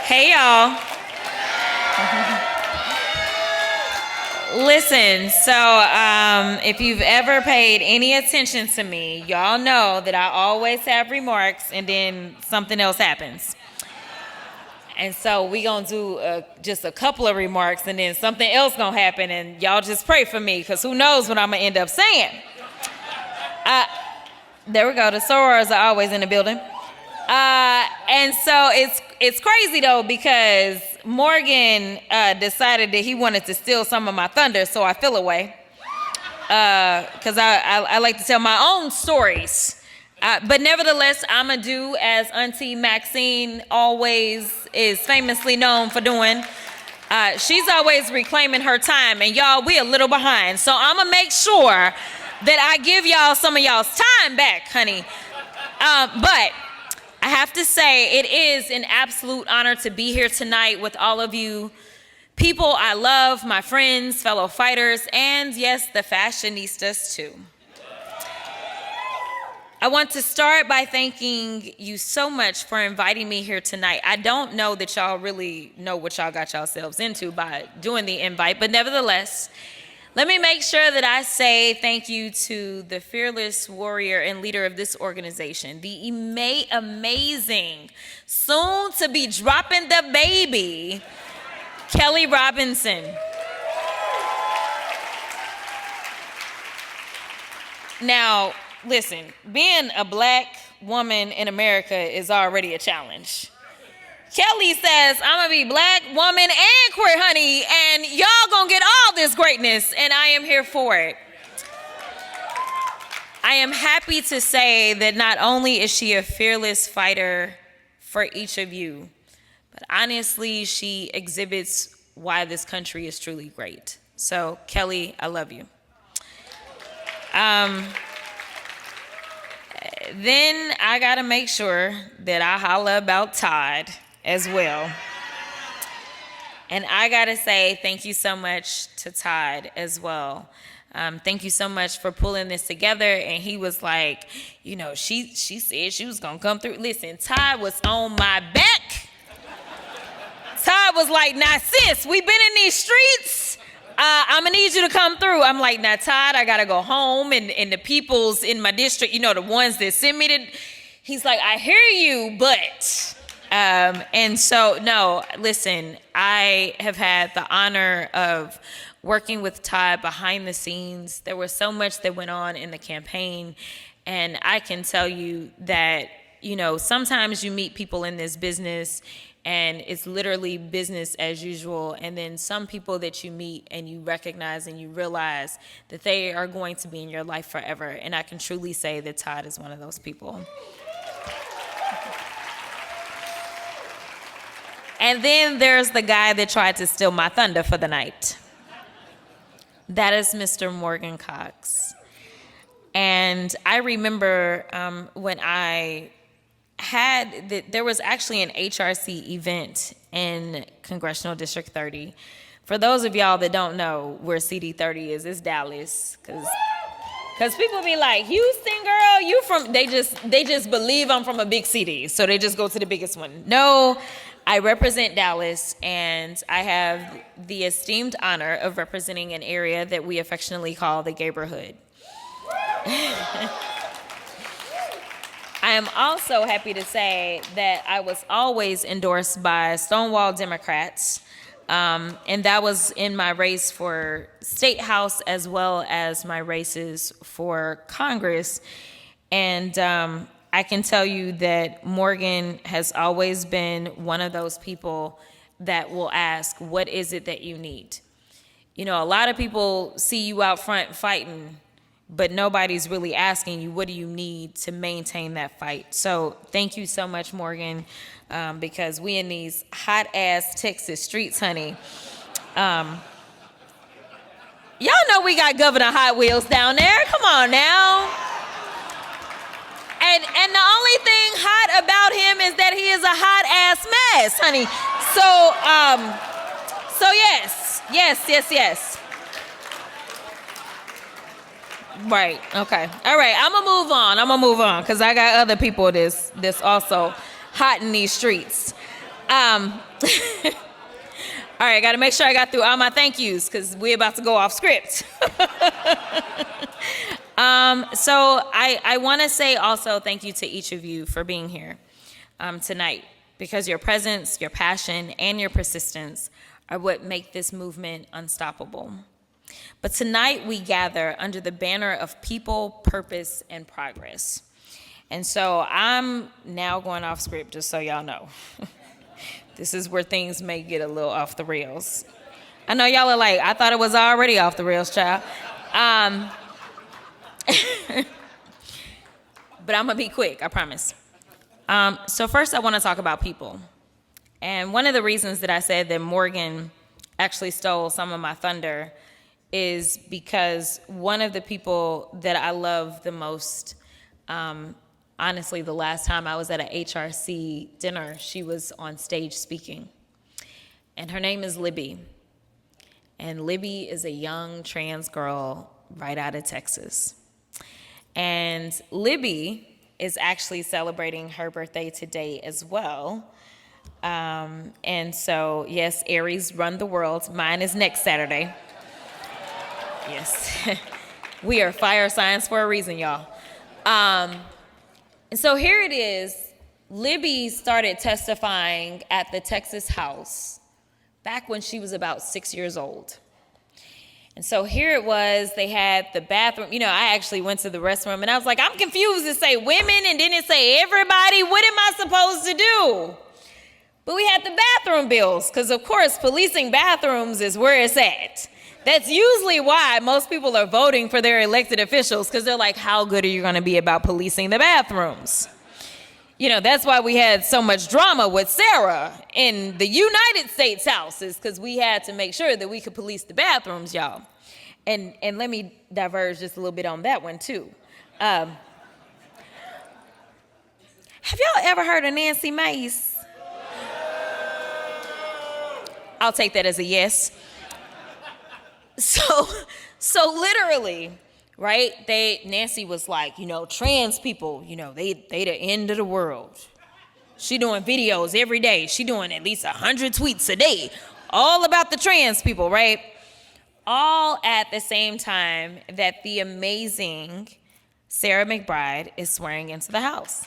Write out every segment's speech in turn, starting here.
Hey, y'all. Listen, so if you've ever paid any attention to me, y'all know that I always have remarks and then something else happens. And so we gonna do just a couple of remarks and then something else gonna happen, and y'all just pray for me, because who knows what I'm gonna end up saying. There we go, the sorors are always in the building. And so it's crazy though, because Morgan decided that he wanted to steal some of my thunder, so I feel away. Because I like to tell my own stories. But nevertheless, I'm going to do as Auntie Maxine always is famously known for doing. She's always reclaiming her time, and y'all, we a little behind. So I'm going to make sure that I give y'all some of y'all's time back, honey. But I have to say, it is an absolute honor to be here tonight with all of you people I love, my friends, fellow fighters, and yes, the fashionistas too. I want to start by thanking you so much for inviting me here tonight. I don't know that y'all really know what y'all got yourselves into by doing the invite, but nevertheless, let me make sure that I say thank you to the fearless warrior and leader of this organization, the amazing, soon to be dropping the baby, Kelly Robinson. Now, listen, being a black woman in America is already a challenge. Kelly says, I'm gonna be black, woman, and queer, honey, and y'all gonna get all this greatness, and I am here for it. I am happy to say that not only is she a fearless fighter for each of you, but honestly, she exhibits why this country is truly great. So, Kelly, I love you. Then I gotta make sure that I holla about Todd as well. And I gotta say thank you so much to Todd as well. Thank you so much for pulling this together. And he was like, you know, she said she was gonna come through. Listen, Todd was on my back. Todd was like, nah, sis, we been in these streets. I'm gonna need you to come through. I'm like, nah, Todd, I gotta go home. And the peoples in my district, you know, the ones that send me to, he's like, I hear you, but. And so, no, listen, I have had the honor of working with Todd behind the scenes. There was so much that went on in the campaign. And I can tell you that, you know, sometimes you meet people in this business and it's literally business as usual. And then some people that you meet and you recognize and you realize that they are going to be in your life forever. And I can truly say that Todd is one of those people. And then there's the guy that tried to steal my thunder for the night. That is Mr. Morgan Cox. And I remember when I there was actually an HRC event in Congressional District 30. For those of y'all that don't know where CD30 is, it's Dallas. Because people be like, Houston, girl, you from, they just believe I'm from a big city. So they just go to the biggest one. No, I represent Dallas, and I have the esteemed honor of representing an area that we affectionately call the Gayborhood. I am also happy to say that I was always endorsed by Stonewall Democrats, and that was in my race for State House as well as my races for Congress. And I can tell you that Morgan has always been one of those people that will ask, what is it that you need? You know, a lot of people see you out front fighting, but nobody's really asking you, what do you need to maintain that fight? So thank you so much, Morgan, because we in these hot-ass Texas streets, honey. Y'all know we got Governor Hot Wheels down there. Come on now. And the only thing hot about him is that he is a hot-ass mess, honey. So yes. Right, okay. All right, I'm gonna move on, because I got other people that's also hot in these streets. All right, got to make sure I got through all my thank yous because we're about to go off script. So I want to say also thank you to each of you for being here tonight, because your presence, your passion, and your persistence are what make this movement unstoppable. But tonight we gather under the banner of people, purpose, and progress. And so I'm now going off script, just so y'all know. This is where things may get a little off the rails. I know y'all are like, I thought it was already off the rails, child. But I'm going to be quick, I promise. So first I want to talk about people. And one of the reasons that I said that Morgan actually stole some of my thunder is because one of the people that I love the most, honestly, the last time I was at an HRC dinner, she was on stage speaking. And her name is Libby. And Libby is a young trans girl right out of Texas. And Libby is actually celebrating her birthday today as well. And so, yes, Aries run the world. Mine is next Saturday. Yes. We are fire signs for a reason, y'all. And so here it is. Libby started testifying at the Texas House back when she was about 6 years old. And so here it was, they had the bathroom. You know, I actually went to the restroom and I was like, I'm confused. It say women and then it say everybody. What am I supposed to do? But we had the bathroom bills because, of course, policing bathrooms is where it's at. That's usually why most people are voting for their elected officials, because they're like, how good are you going to be about policing the bathrooms? You know, that's why we had so much drama with Sarah in the United States House, is because we had to make sure that we could police the bathrooms, y'all. And let me diverge just a little bit on that one, too. Have y'all ever heard of Nancy Mace? I'll take that as a yes. So literally, right? Nancy was like, you know, trans people, you know, they the end of the world. She doing videos every day. She doing at least 100 tweets a day, all about the trans people, right? All at the same time that the amazing Sarah McBride is swearing into the House.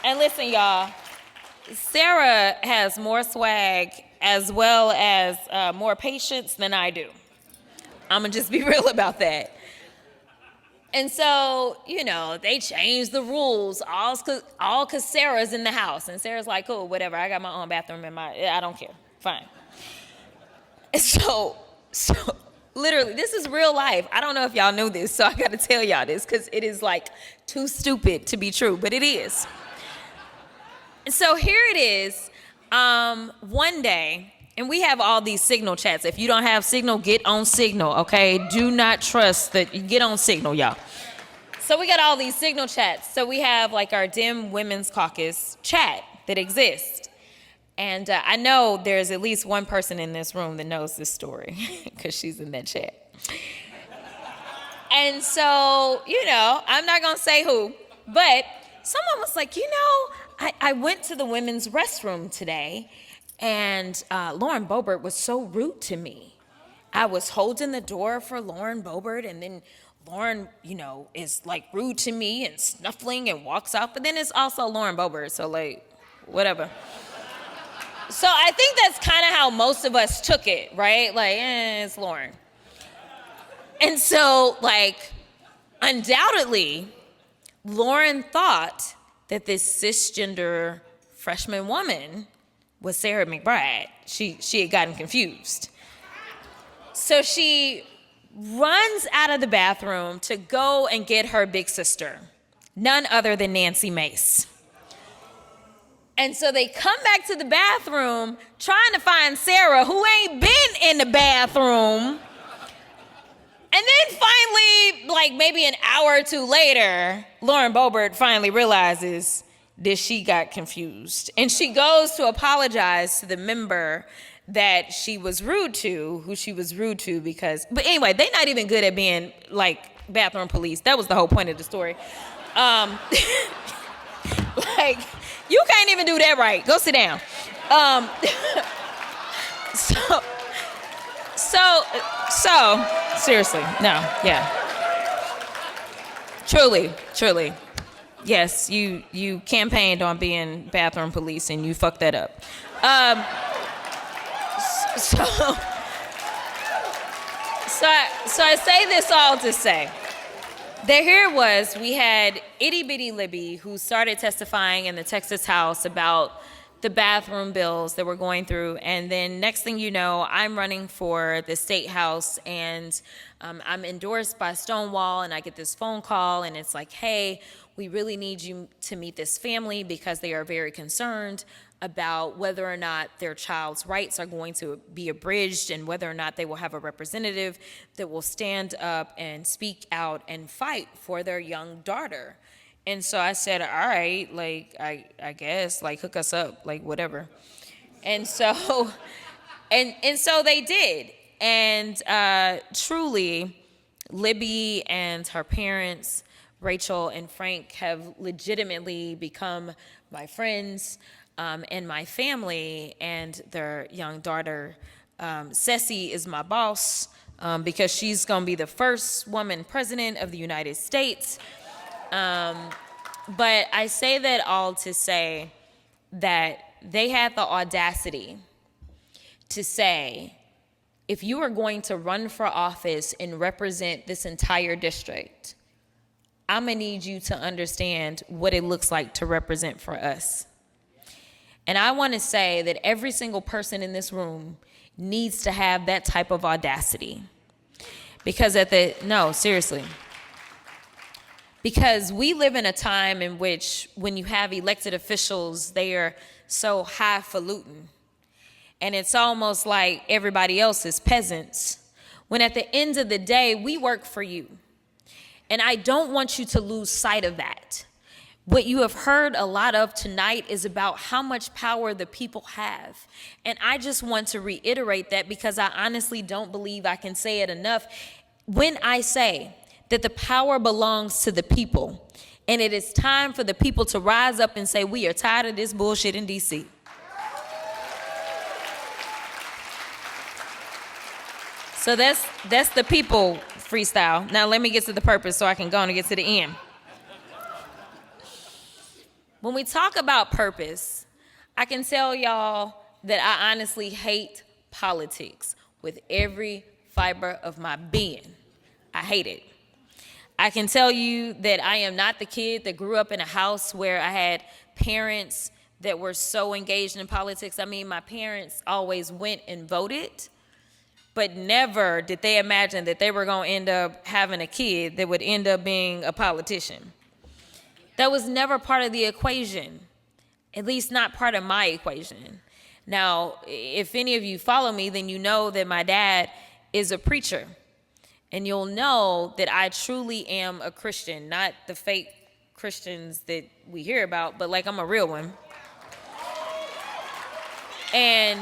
And listen, y'all, Sarah has more swag as well as more patience than I do. I'm going to just be real about that. And so, you know, they changed the rules all because Sarah's in the house. And Sarah's like, cool, whatever. I got my own bathroom I don't care. Fine. And so literally, this is real life. I don't know if y'all know this, so I got to tell y'all this because it is like too stupid to be true, but it is. So here it is, one day, and we have all these Signal chats. If you don't have Signal, get on Signal, okay? Do not trust that. Get on Signal, y'all. So we got all these Signal chats. So we have like our Dem Women's Caucus chat that exists. And I know there's at least one person in this room that knows this story because she's in that chat. And so, you know, I'm not going to say who, but someone was like, you know, I went to the women's restroom today, and Lauren Boebert was so rude to me. I was holding the door for Lauren Boebert, and then Lauren, you know, is like rude to me and snuffling and walks off. But then it's also Lauren Boebert, so like, whatever. So I think that's kind of how most of us took it, right? Like, it's Lauren. And so, like, undoubtedly, Lauren thought that this cisgender freshman woman was Sarah McBride. She had gotten confused. So she runs out of the bathroom to go and get her big sister, none other than Nancy Mace. And so they come back to the bathroom trying to find Sarah, who ain't been in the bathroom. And then finally, like maybe an hour or two later, Lauren Boebert finally realizes that she got confused. And she goes to apologize to the member that she was rude to, who she was rude to because, but anyway, they're not even good at being like bathroom police. That was the whole point of the story. Like, you ain't even do that right. Go sit down. So, seriously, no, yeah. Truly. Yes, you campaigned on being bathroom police and you fucked that up. So I say this all to say that here it was, we had itty bitty Libby who started testifying in the Texas House about the bathroom bills that we're going through, and then next thing you know, I'm running for the state house, and I'm endorsed by Stonewall, and I get this phone call, and it's like, hey, we really need you to meet this family because they are very concerned about whether or not their child's rights are going to be abridged and whether or not they will have a representative that will stand up and speak out and fight for their young daughter. And so I said, all right, like, I guess, like, hook us up, like, whatever. And so, and so they did. And truly, Libby and her parents, Rachel and Frank, have legitimately become my friends and my family, and their young daughter, Ceci, is my boss because she's going to be the first woman president of the United States. But I say that all to say that they had the audacity to say, if you are going to run for office and represent this entire district, I'm gonna need you to understand what it looks like to represent for us. And I wanna say that every single person in this room needs to have that type of audacity. Because seriously. Because we live in a time in which when you have elected officials, they are so highfalutin. And it's almost like everybody else is peasants. When at the end of the day, we work for you. And I don't want you to lose sight of that. What you have heard a lot of tonight is about how much power the people have. And I just want to reiterate that because I honestly don't believe I can say it enough. When I say that the power belongs to the people, and it is time for the people to rise up and say, we are tired of this bullshit in DC. So that's the people freestyle. Now let me get to the purpose so I can go on and get to the end. When we talk about purpose, I can tell y'all that I honestly hate politics with every fiber of my being. I hate it. I can tell you that I am not the kid that grew up in a house where I had parents that were so engaged in politics. I mean, my parents always went and voted, but never did they imagine that they were going to end up having a kid that would end up being a politician. That was never part of the equation, at least not part of my equation. Now, if any of you follow me, then you know that my dad is a preacher. And you'll know that I truly am a Christian, not the fake Christians that we hear about, but like I'm a real one. And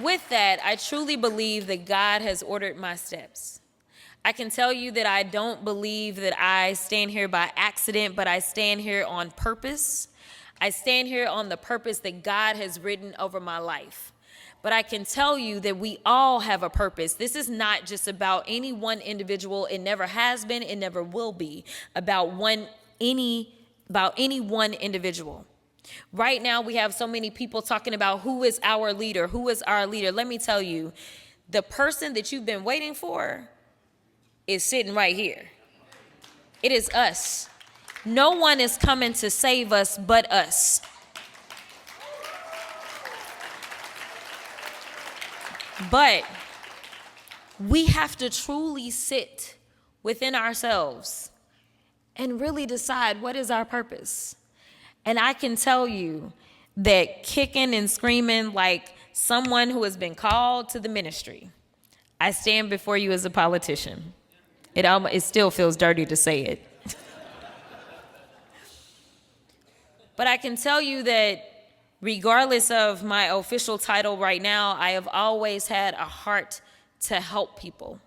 with that, I truly believe that God has ordered my steps. I can tell you that I don't believe that I stand here by accident, but I stand here on purpose. I stand here on the purpose that God has written over my life. But I can tell you that we all have a purpose. This is not just about any one individual. It never has been, it never will be about any one individual. Right now, we have so many people talking about who is our leader, who is our leader. Let me tell you, the person that you've been waiting for is sitting right here. It is us. No one is coming to save us but us. But we have to truly sit within ourselves and really decide what is our purpose. And I can tell you that kicking and screaming like someone who has been called to the ministry, I stand before you as a politician. It still feels dirty to say it. But I can tell you that regardless of my official title right now, I have always had a heart to help people.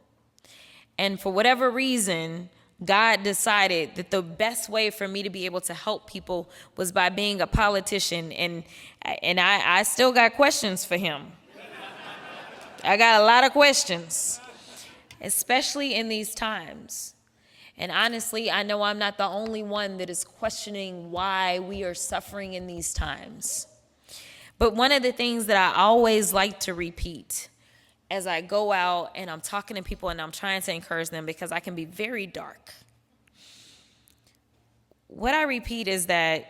And for whatever reason, God decided that the best way for me to be able to help people was by being a politician. And I still got questions for him. I got a lot of questions, especially in these times. And honestly, I know I'm not the only one that is questioning why we are suffering in these times. But one of the things that I always like to repeat as I go out and I'm talking to people and I'm trying to encourage them, because I can be very dark. What I repeat is that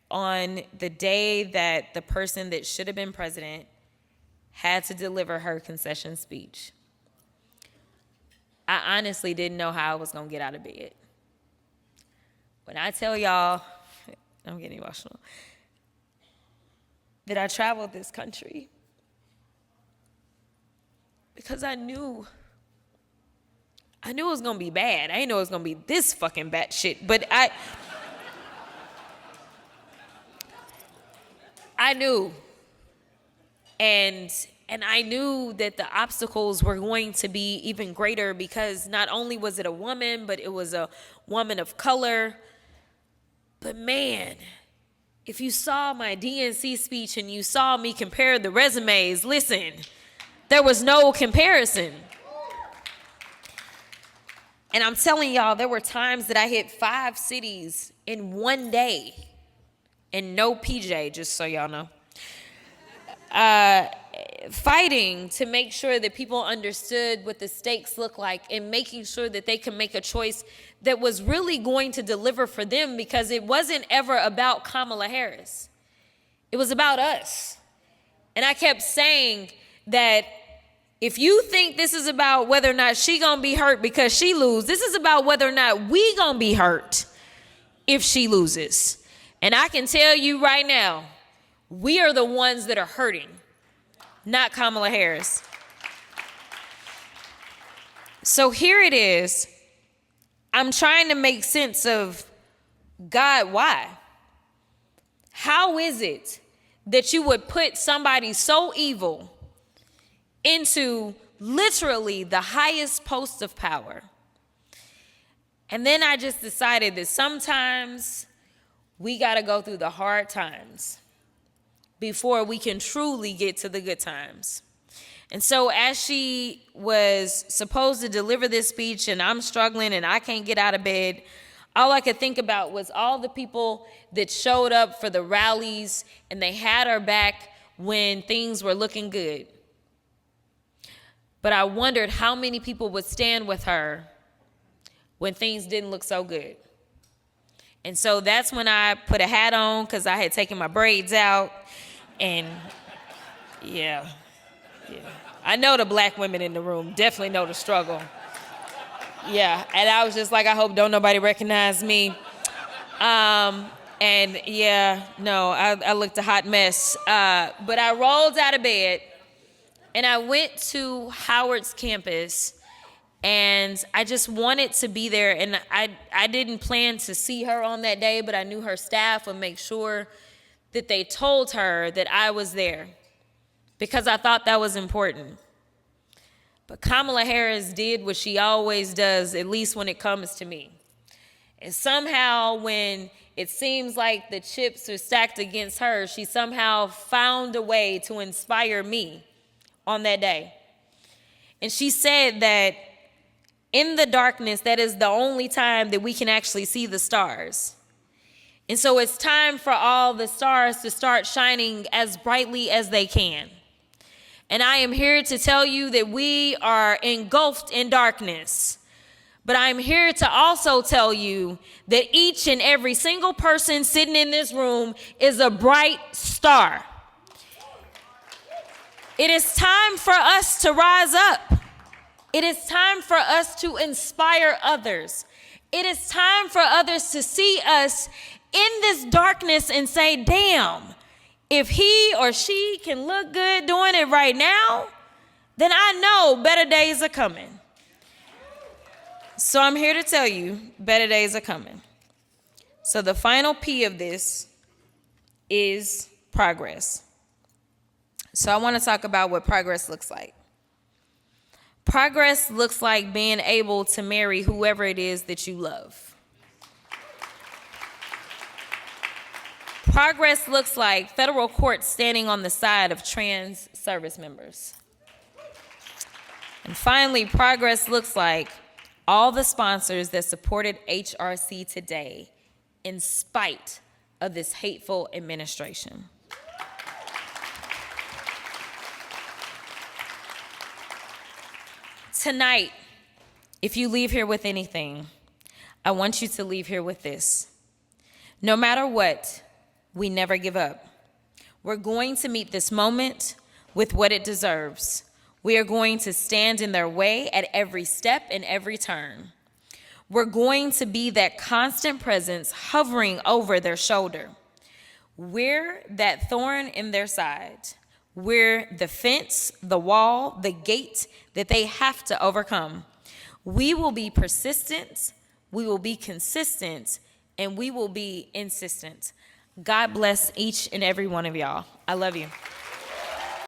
on the day that the person that should have been president had to deliver her concession speech, I honestly didn't know how I was going to get out of bed. When I tell y'all, I'm getting emotional, that I traveled this country because I knew it was going to be bad. I didn't know it was going to be this fucking bad shit, but I knew. And I knew that the obstacles were going to be even greater, because not only was it a woman, but it was a woman of color. But man, if you saw my DNC speech and you saw me compare the resumes, listen, there was no comparison. And I'm telling y'all, there were times that I hit 5 cities in one day and no PJ, just so y'all know. Fighting to make sure that people understood what the stakes look like, and making sure that they can make a choice that was really going to deliver for them, because it wasn't ever about Kamala Harris. It was about us. And I kept saying that if you think this is about whether or not she gonna be hurt because she loses, this is about whether or not we gonna be hurt if she loses. And I can tell you right now, we are the ones that are hurting, not Kamala Harris. So here it is. I'm trying to make sense of, God, why? How is it that you would put somebody so evil into literally the highest post of power? And then I just decided that sometimes we got to go through the hard times before we can truly get to the good times. And so as she was supposed to deliver this speech and I'm struggling and I can't get out of bed, all I could think about was all the people that showed up for the rallies and they had her back when things were looking good. But I wondered how many people would stand with her when things didn't look so good. And so that's when I put a hat on, because I had taken my braids out. And yeah. I know the black women in the room definitely know the struggle. Yeah, and I was just like, I hope don't nobody recognize me. And yeah, no, I looked a hot mess. But I rolled out of bed and I went to Howard's campus, and I just wanted to be there. And I didn't plan to see her on that day, but I knew her staff would make sure that they told her that I was there, because I thought that was important. But Kamala Harris did what she always does, at least when it comes to me. And somehow when it seems like the chips are stacked against her, she somehow found a way to inspire me on that day. And she said that in the darkness, that is the only time that we can actually see the stars. And so it's time for all the stars to start shining as brightly as they can. And I am here to tell you that we are engulfed in darkness. But I'm here to also tell you that each and every single person sitting in this room is a bright star. It is time for us to rise up. It is time for us to inspire others. It is time for others to see us in this darkness and say, damn, if he or she can look good doing it right now, then I know better days are coming. So I'm here to tell you, better days are coming. So the final P of this is progress. So I want to talk about what progress looks like. Progress looks like being able to marry whoever it is that you love. Progress looks like federal courts standing on the side of trans service members. And finally, progress looks like all the sponsors that supported HRC today in spite of this hateful administration. Tonight, if you leave here with anything, I want you to leave here with this. No matter what, we never give up. We're going to meet this moment with what it deserves. We are going to stand in their way at every step and every turn. We're going to be that constant presence hovering over their shoulder. We're that thorn in their side. We're the fence, the wall, the gate that they have to overcome. We will be persistent, we will be consistent, and we will be insistent. God bless each and every one of y'all. I love you.